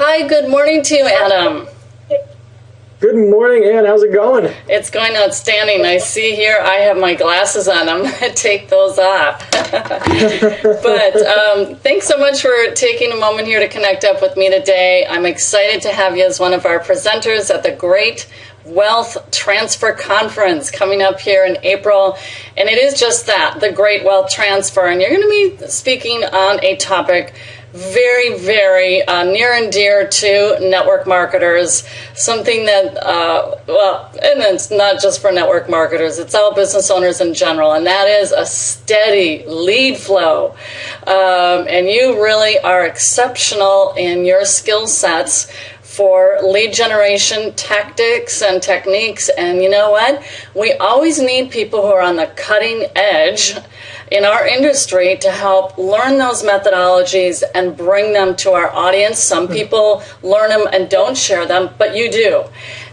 Hi, good morning to you, Adam. Good morning, Ann. How's it going? It's going outstanding. I see here I have my glasses on. I'm going to take those off. But thanks so much for taking a moment here to connect up with me today. I'm excited to have you as one of our presenters at the Great Wealth Transfer Conference coming up here in April. And it is just that, the Great Wealth Transfer. And you're going to be speaking on a topic very, very near and dear to network marketers, something that, and it's not just for network marketers, it's all business owners in general, and that is a steady lead flow. And you really are exceptional in your skill sets for lead generation tactics and techniques. And you know what? We always need people who are on the cutting edge in our industry to help learn those methodologies and bring them to our audience. Some people learn them and don't share them, but you do.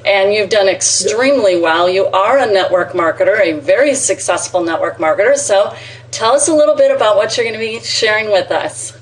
And you've done extremely well. You are a network marketer, a very successful network marketer. So tell us a little bit about what you're going to be sharing with us.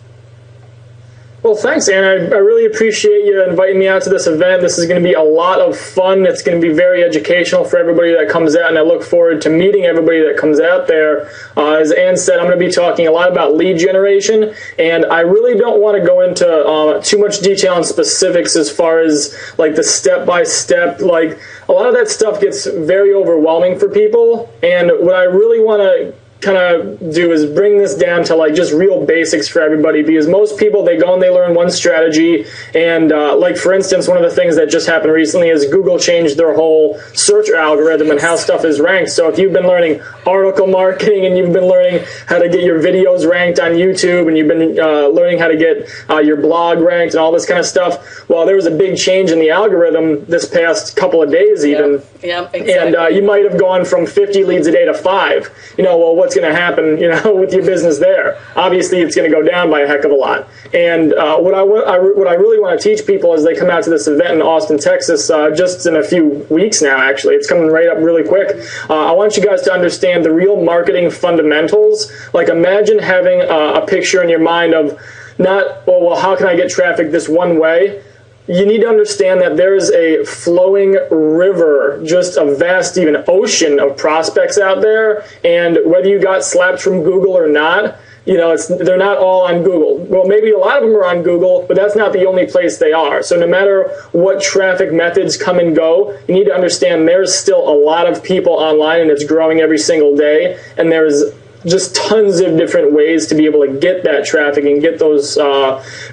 Well, thanks, Anna. I really appreciate you inviting me out to this event. This is going to be a lot of fun. It's going to be very educational for everybody that comes out, and I look forward to meeting everybody that comes out there. As Ann said, I'm going to be talking a lot about lead generation, and I really don't want to go into too much detail and specifics as far as like the step-by-step. Like a lot of that stuff gets very overwhelming for people, and what I really want to kind of do is bring this down to like just real basics for everybody, because most people, they go and they learn one strategy, and like for instance, one of the things that just happened recently is Google changed their whole search algorithm and how stuff is ranked. So if you've been learning article marketing and you've been learning how to get your videos ranked on YouTube, and you've been learning how to get your blog ranked and all this kind of stuff, well, there was a big change in the algorithm this past couple of days even. Yeah, exactly. And you might have gone from 50 leads a day to 5. Well, what's going to happen, with your business there? Obviously, it's going to go down by a heck of a lot. And what I really want to teach people as they come out to this event in Austin, Texas, just in a few weeks now, actually, it's coming right up really quick. I want you guys to understand the real marketing fundamentals. Like, imagine having a picture in your mind of not, well, how can I get traffic this one way? You need to understand that there is a flowing river, just a vast, even ocean of prospects out there. And whether you got slapped from Google or not, they're not all on Google. Well, maybe a lot of them are on Google, but that's not the only place they are. So no matter what traffic methods come and go, you need to understand there's still a lot of people online, and it's growing every single day. And there's just tons of different ways to be able to get that traffic and get those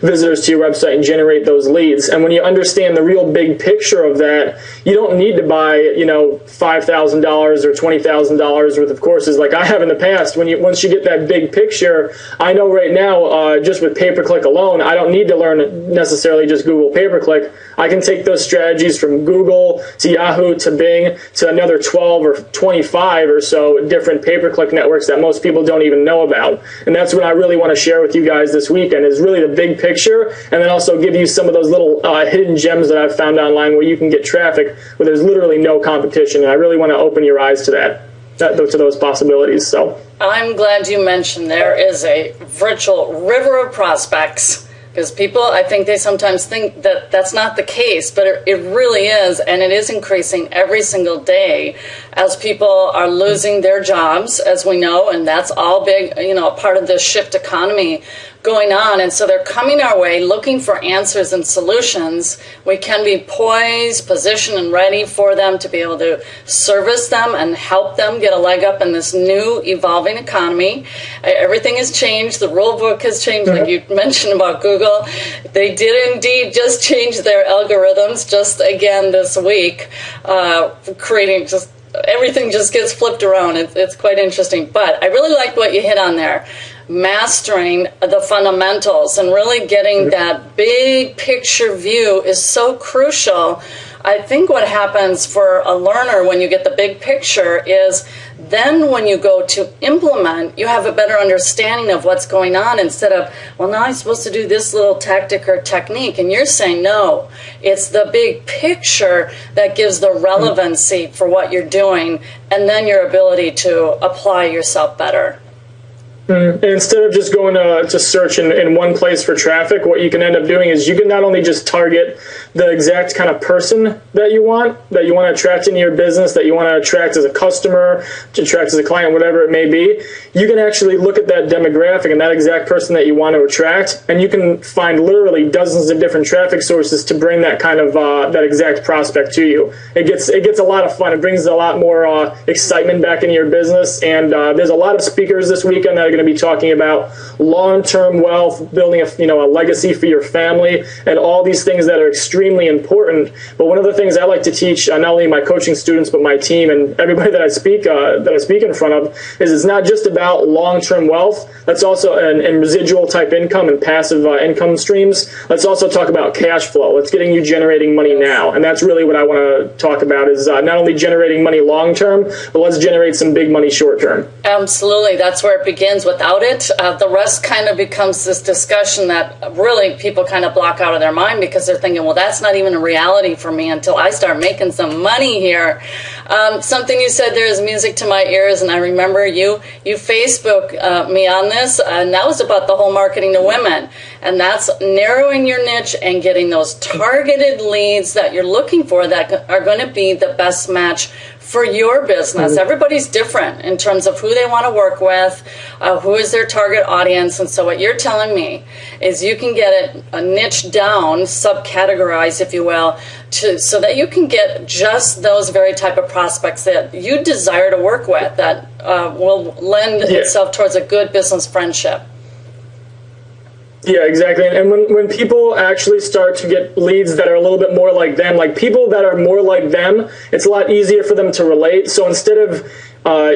visitors to your website and generate those leads. And when you understand the real big picture of that, you don't need to buy, $5,000 or $20,000 worth of courses like I have in the past. Once you get that big picture, I know right now, just with pay-per-click alone, I don't need to learn necessarily just Google pay-per-click. I can take those strategies from Google to Yahoo to Bing to another 12 or 25 or so different pay-per-click networks that most people don't even know about. And that's what I really want to share with you guys this weekend, is really the big picture, and then also give you some of those little hidden gems that I've found online where you can get traffic where there's literally no competition. And I really want to open your eyes to to those possibilities. So I'm glad you mentioned there is a virtual river of prospects, because people, I think they sometimes think that that's not the case, but it really is, and it is increasing every single day as people are losing their jobs, as we know, and that's all big, a part of this shift economy going on. And so they're coming our way looking for answers and solutions. We can be poised, positioned, and ready for them to be able to service them and help them get a leg up in this new evolving economy. Everything has changed. The rule book has changed, like you mentioned about Google. They did indeed just change their algorithms just again this week, creating just everything just gets flipped around. It's quite interesting. But I really like what you hit on there. Mastering the fundamentals and really getting that big picture view is so crucial. I think what happens for a learner when you get the big picture is then when you go to implement, you have a better understanding of what's going on instead of, well, now I'm supposed to do this little tactic or technique. And you're saying, no, it's the big picture that gives the relevancy for what you're doing and then your ability to apply yourself better. And instead of just going to search in one place for traffic, what you can end up doing is you can not only just target the exact kind of person that you want to attract into your business, that you want to attract as a customer, to attract as a client, whatever it may be. You can actually look at that demographic and that exact person that you want to attract, and you can find literally dozens of different traffic sources to bring that kind of that exact prospect to you. It gets a lot of fun. It brings a lot more excitement back into your business, and there's a lot of speakers this weekend that are going to be talking about long-term wealth, building a legacy for your family, and all these things that are extremely important. But one of the things I like to teach not only my coaching students but my team and everybody that I speak in front of is it's not just about long-term wealth. That's also and residual type income and passive income streams. Let's also talk about cash flow. Let's getting you generating money now, and that's really what I want to talk about is not only generating money long-term, but let's generate some big money short-term. Absolutely, that's where it begins. Without it, the rest kind of becomes this discussion that really people kind of block out of their mind because they're thinking, well, that's not even a reality for me until I start making some money here. Something you said there is music to my ears, and I remember you Facebook me on this, and that was about the whole marketing to women, and that's narrowing your niche and getting those targeted leads that you're looking for that are going to be the best match for your business. Everybody's different in terms of who they want to work with, who is their target audience. And so what you're telling me is you can get it a niche down, subcategorized, if you will, so that you can get just those very type of prospects that you desire to work with that will lend itself towards a good business friendship. Yeah, exactly. And when people actually start to get leads that are a little bit more like them, like people that are more like them, it's a lot easier for them to relate. So instead of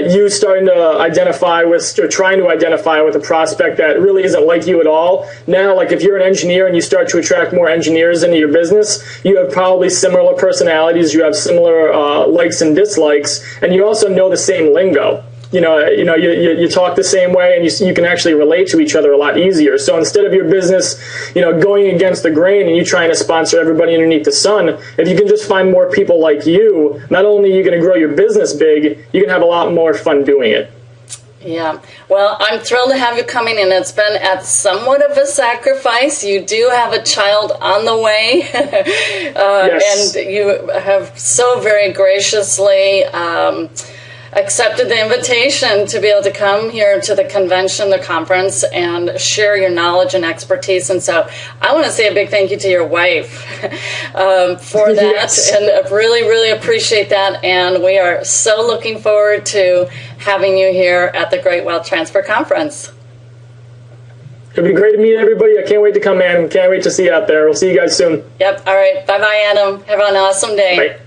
you starting to identify with or trying to identify with a prospect that really isn't like you at all, now, like if you're an engineer and you start to attract more engineers into your business, you have probably similar personalities, you have similar likes and dislikes, and you also know the same lingo. You talk the same way, and you can actually relate to each other a lot easier. So instead of your business, going against the grain and you trying to sponsor everybody underneath the sun, if you can just find more people like you, not only are you going to grow your business big, you can have a lot more fun doing it. Yeah. Well, I'm thrilled to have you coming in. It's been at somewhat of a sacrifice. You do have a child on the way, yes. And you have so very graciously accepted the invitation to be able to come here to the convention, the conference, and share your knowledge and expertise. And so I want to say a big thank you to your wife for that. Yes. And I really, really appreciate that. And we are so looking forward to having you here at the Great Wealth Transfer Conference. It'll be great to meet everybody. I can't wait to come in. Can't wait to see you out there. We'll see you guys soon. Yep. All right. Bye-bye, Adam. Have an awesome day. Bye.